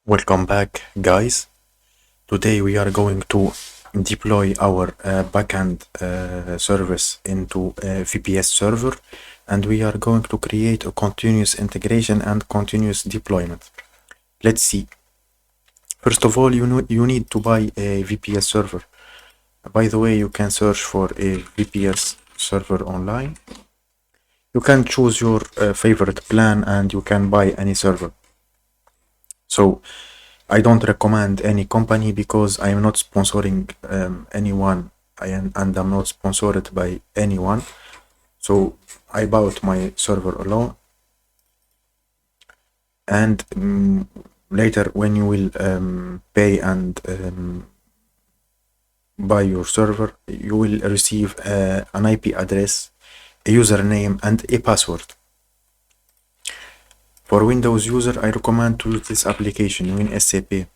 Welcome back, guys. Today we are going to deploy our backend service into a VPS server, and we are going to create a continuous integration and continuous deployment. Let's see. First of all, you need to buy a VPS server. By the way, you can search for a VPS server online. You can choose your favorite plan and you can buy any server. So I don't recommend any company because I am not sponsoring anyone and I'm not sponsored by anyone. So I bought my server alone. And later when you will pay and buy your server, you will receive an IP address, a username and a password. For Windows user, I recommend to use this application, WinSAP.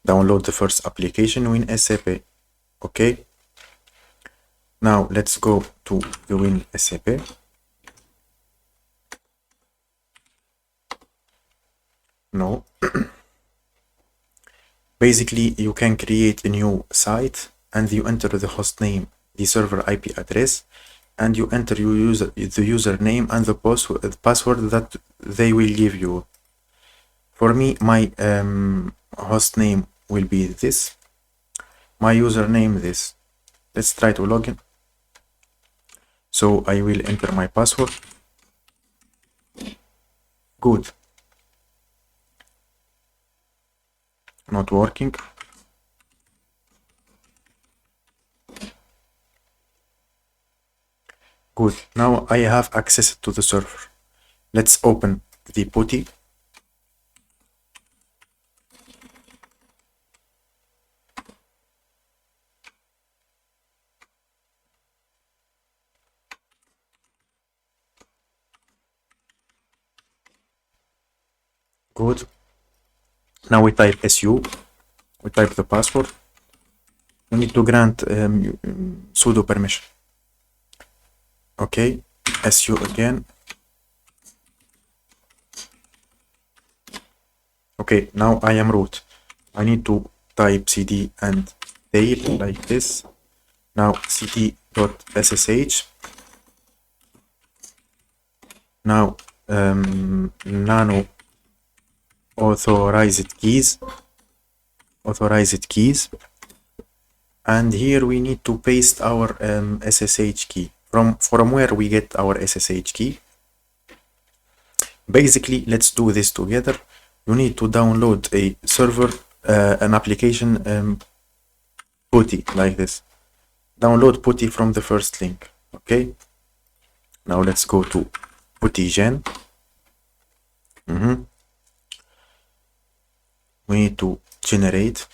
Download the first application, WinSAP. Okay. Now let's go to the WinSAP. No. Basically, you can create a new site and you enter the host name, the server IP address, and you enter the username and the password that they will give you. For me, my host name will be this, my username this. Let's try to log in. So I will enter my password. Good. Not working. Good. Now I have access to the server. Let's open the PuTTY. Good. Now we type SU. We type the password. We need to grant sudo permission. Okay. SU again. Okay, now I am root. I need to type cd and tail like this. Now cd.ssh. Now nano authorized keys. And here we need to paste our SSH key. From where we get our SSH key. Basically, let's do this together. You need to download a server, an application, PuTTY like this. Download PuTTY from the first link. Okay. Now let's go to PuTTygen. We need to generate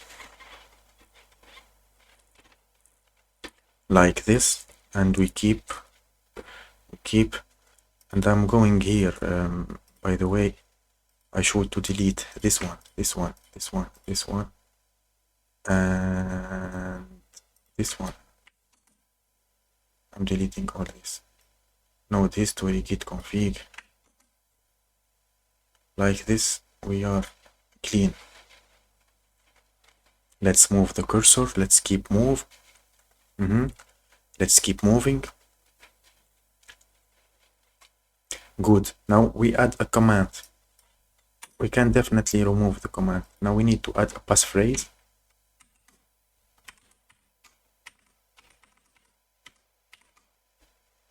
like this, and we keep, and I'm going here. By the way, I should to delete this one, and this one. I'm deleting all this. Node history, git config. Like this, we are clean. Let's move the cursor. Let's keep move. Let's keep moving. Good. Now we add a command. We can definitely remove the command. Now we need to add a passphrase.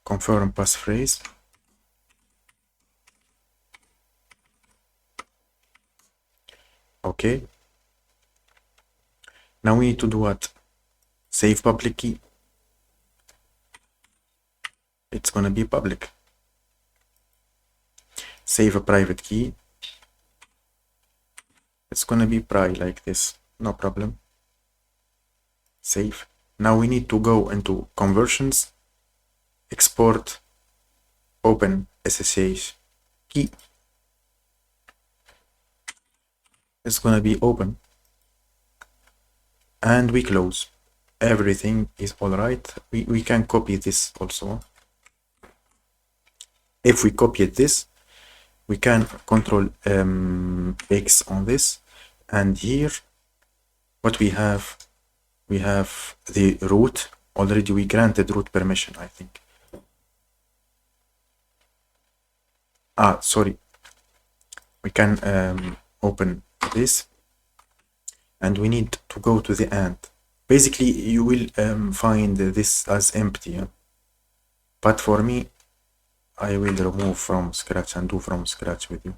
Confirm passphrase. Okay. Now we need to do what? Save public key. It's gonna be public. Save a private key. It's gonna be pri like this. No problem. Save. Now we need to go into conversions. Export. Open SSH key. It's gonna be open. And we close. Everything is all right. We can copy this also. If we copy this, we can control X on this, and here what we have the root. Already we granted root permission, I think. Sorry, we can open this, and we need to go to the end. Basically you will find this as empty, yeah? But for me, I will remove from scratch and do from scratch with you.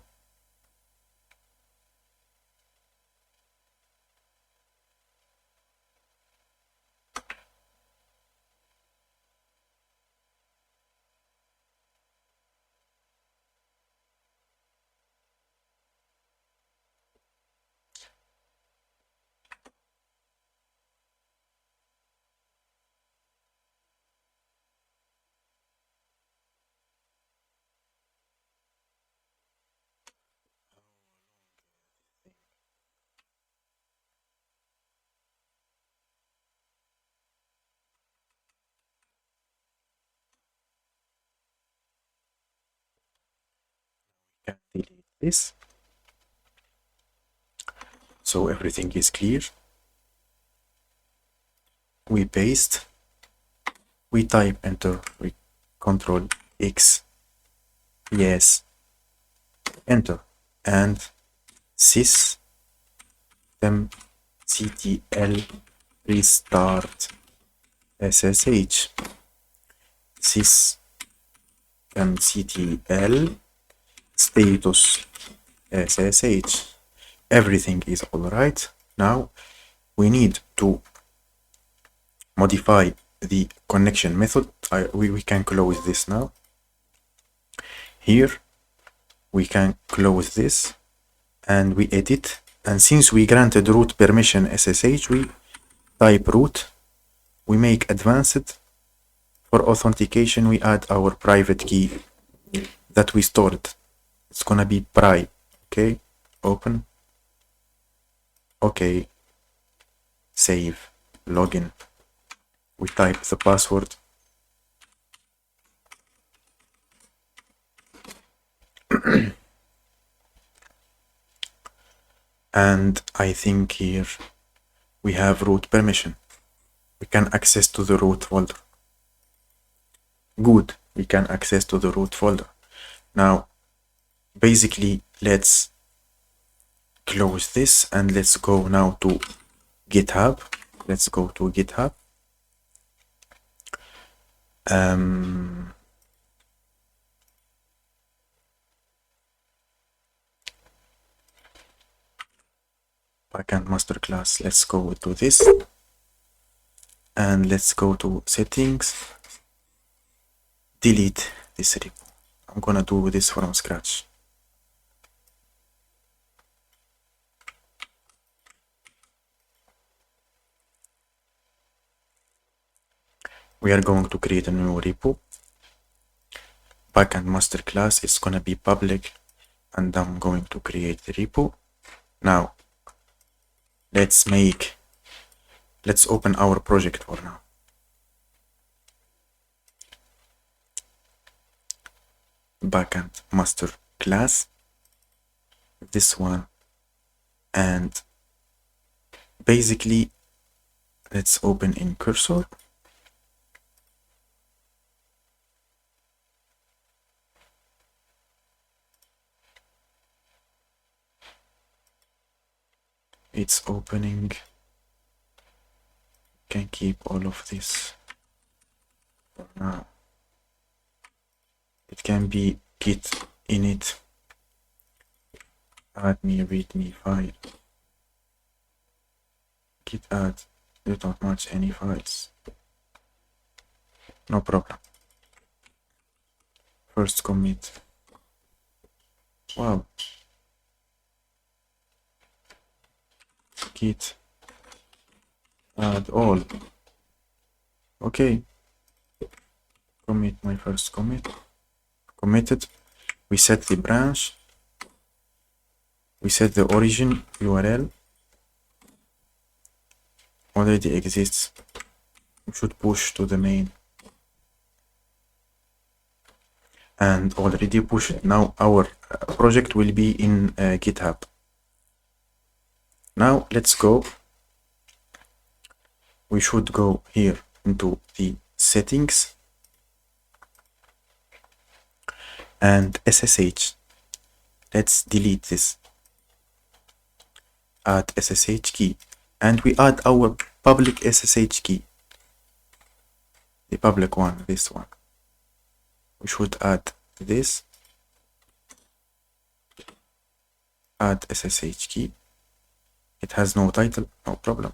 Can delete this, so everything is clear. We paste, we type enter, we control X, yes, enter, and systemctl restart ssh, systemctl status ssh. Everything is all right. Now we need to modify the connection method. We can close this now. Here we can close this and we edit, and since we granted root permission ssh, we type root, we make advanced. For authentication we add our private key that we stored. It's gonna be pri. Okay, open, okay, save, login. We type the password. And I think here we have root permission. We can access to the root folder. Good, we can access to the root folder. Now basically let's close this and let's go now to GitHub. Let's go to GitHub. Backend masterclass. Let's go to this and let's go to settings. Delete this repo. I'm gonna do this from scratch. We are going to create a new repo. Backend masterclass is gonna be public, and I'm going to create the repo. Now let's open our project for now. Backend master class, this one, and basically let's open in cursor. It's opening. Can keep all of this for now. It can be git init add me readme file, git add. You don't match any files, no problem. First commit. Wow. Git add all. Okay, commit my first commit. Committed. We set the branch, we set the origin URL, already exists. We should push to the main, and already pushed. Now our project will be in GitHub. Now let's go. We should go here into the settings and SSH. Let's delete this. Add SSH key, and we add our public SSH key, the public one, this one. We should add this. Add SSH key. It has no title, no problem.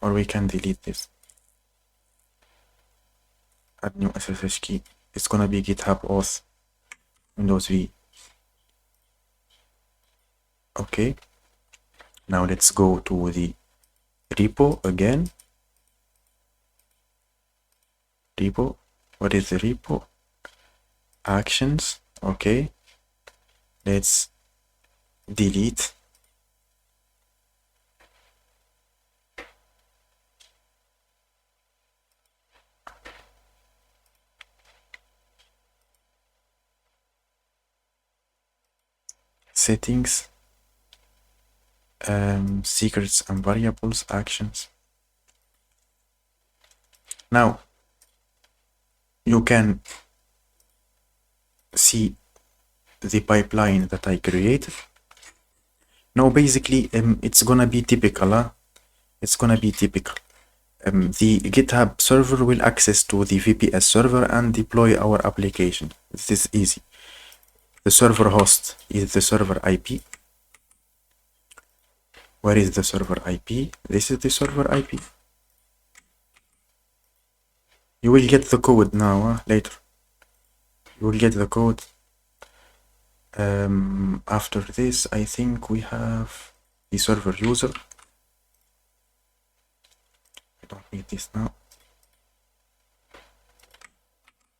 Or we can delete this. Add new SSH key. It's gonna be GitHub auth Windows V. Okay. Now let's go to the repo again. Repo. What is the repo? Actions. Okay. Let's delete. Settings. Secrets and variables, actions. Now you can see the pipeline that I created. Now basically it's gonna be typical. It's gonna be typical. The GitHub server will access to the VPS server and deploy our application. This is easy. The server host is the server IP. Where is the server IP? This is the server IP. You will get the code now, later. You will get the code. After this, I think we have the server user. I don't need this now.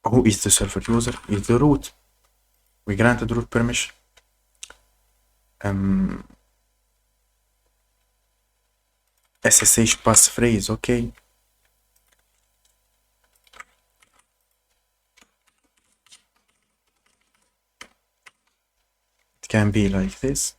Who is the server user? Is the root. We granted root permission. SSH passphrase, okay. It can be like this.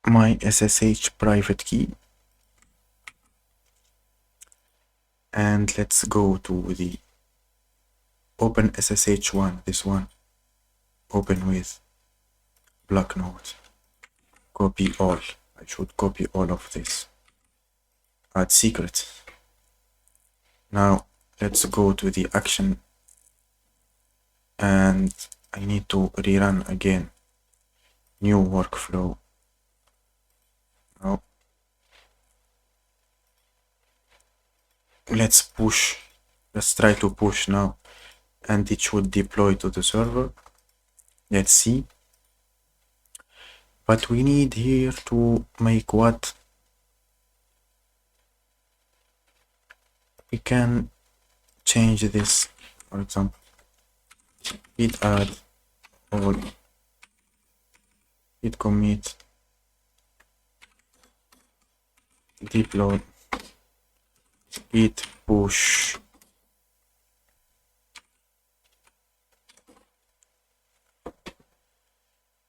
My SSH private key. And let's go to the open SSH one, this one. Open with blocknode. Copy all. I should copy all of this. Add secret. Now let's go to the action and I need to rerun again. New workflow. Now let's push. Let's try to push now, and it should deploy to the server. Let's see. But we need here to make what? We can change this, for example, git add all, git commit, deploy, git push.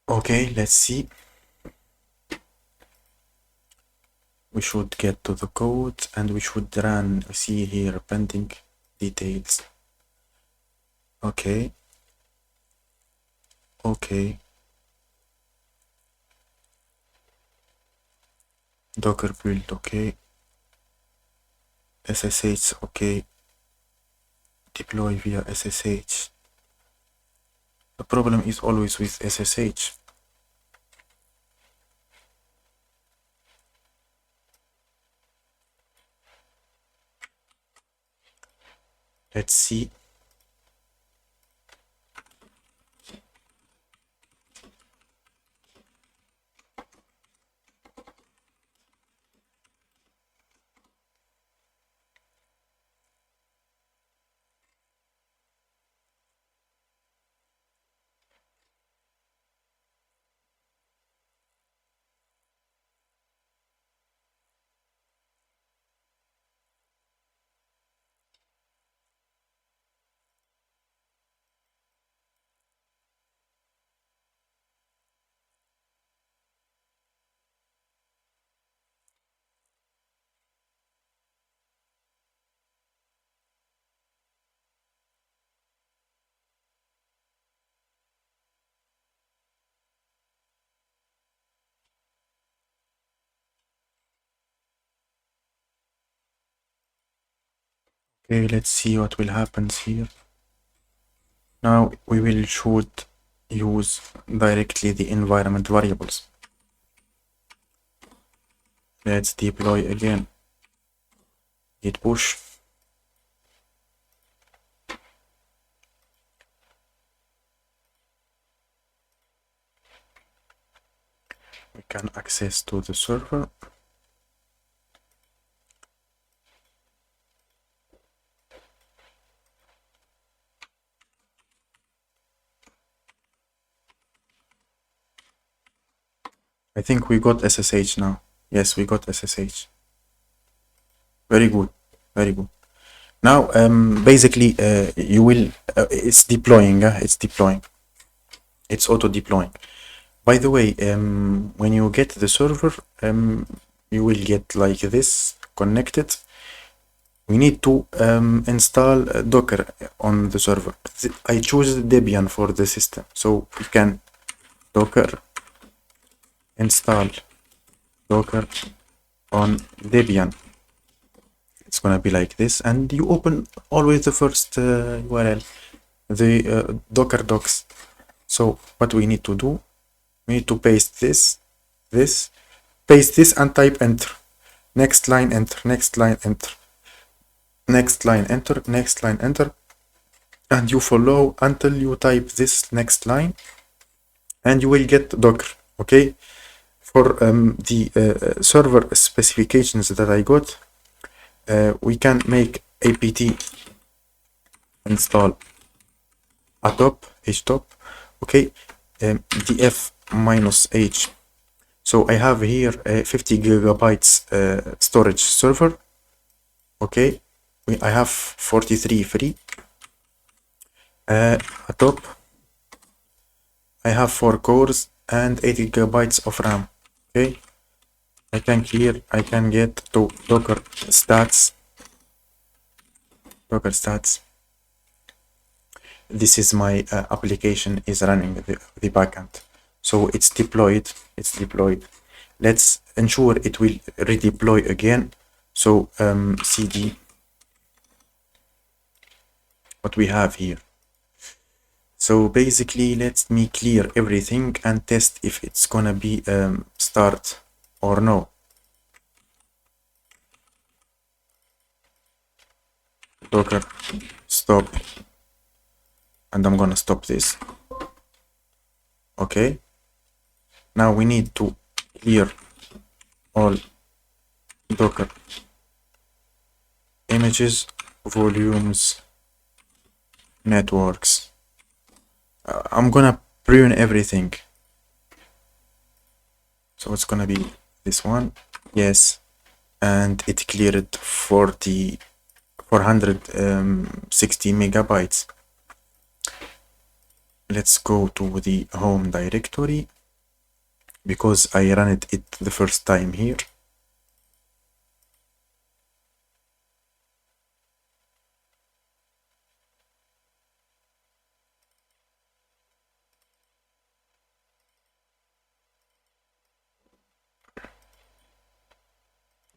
Okay, let's see. We should get to the code and we should run, see here, pending details. Okay. Okay. Docker build, okay. SSH, okay. Deploy via SSH. The problem is always with SSH. Let's see. Okay, let's see what will happen here. Now we should use directly the environment variables. Let's deploy again. Git push. We can access to the server. I think we got SSH now. Yes, we got SSH. Very good, very good. Now, basically, you will, it's deploying, it's deploying. It's auto-deploying. By the way, when you get the server, you will get like this connected. We need to install Docker on the server. I choose Debian for the system, so we can Docker install Docker on Debian. It's gonna be like this, and you open always the first URL, the Docker docs. So what we need to do, we need to paste this, paste this, and type enter. Next line, enter. Next line, enter. Next line, enter. Next line, enter. And you follow until you type this next line, and you will get Docker. Okay. For the server specifications that I got, we can make apt install htop, okay, df minus h. So I have here a 50 gigabytes storage server. Okay, I have 43 free. Atop, I have 4 cores and 80 gigabytes of RAM. Okay, I can get to Docker stats. This is my application is running the backend. So it's deployed. Let's ensure it will redeploy again. So cd what we have here. So basically, let me clear everything and test if it's gonna be start or no. Docker stop, and I'm gonna stop this. Okay, now we need to clear all Docker images, volumes, networks. I'm gonna prune everything. So it's gonna be this one. Yes, and it cleared 460 megabytes. Let's go to the home directory because I ran it the first time here.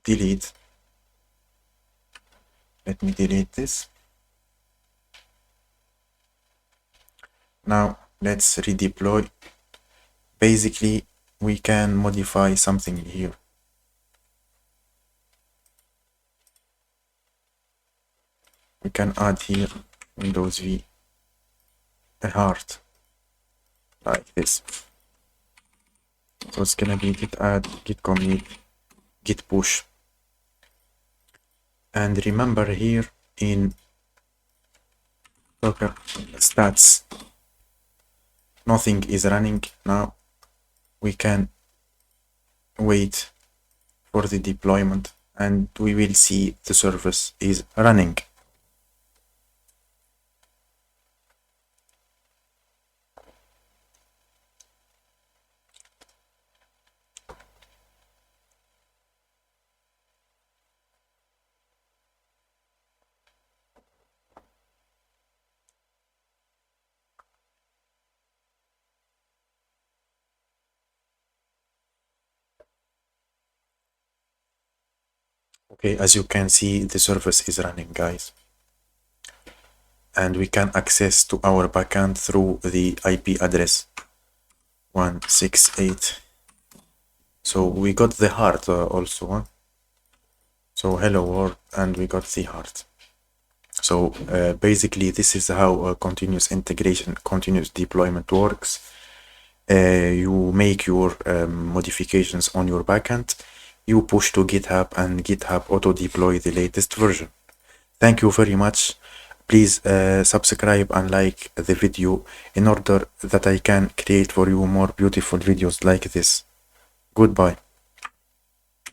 Delete. Let me delete this. Now let's redeploy. Basically, we can modify something here. We can add here Windows V a heart like this. So it's gonna be git add, git commit, git push. And remember here in Docker stats, nothing is running. Now we can wait for the deployment and we will see the service is running. Okay, as you can see, the service is running, guys. and we can access to our backend through the IP address 168. So we got the heart also, huh? So hello world, and we got the heart. So basically this is how continuous integration, continuous deployment works. You make your modifications on your backend, you push to GitHub, and GitHub auto deploy the latest version. Thank you very much. Please subscribe and like the video in order that I can create for you more beautiful videos like this. Goodbye.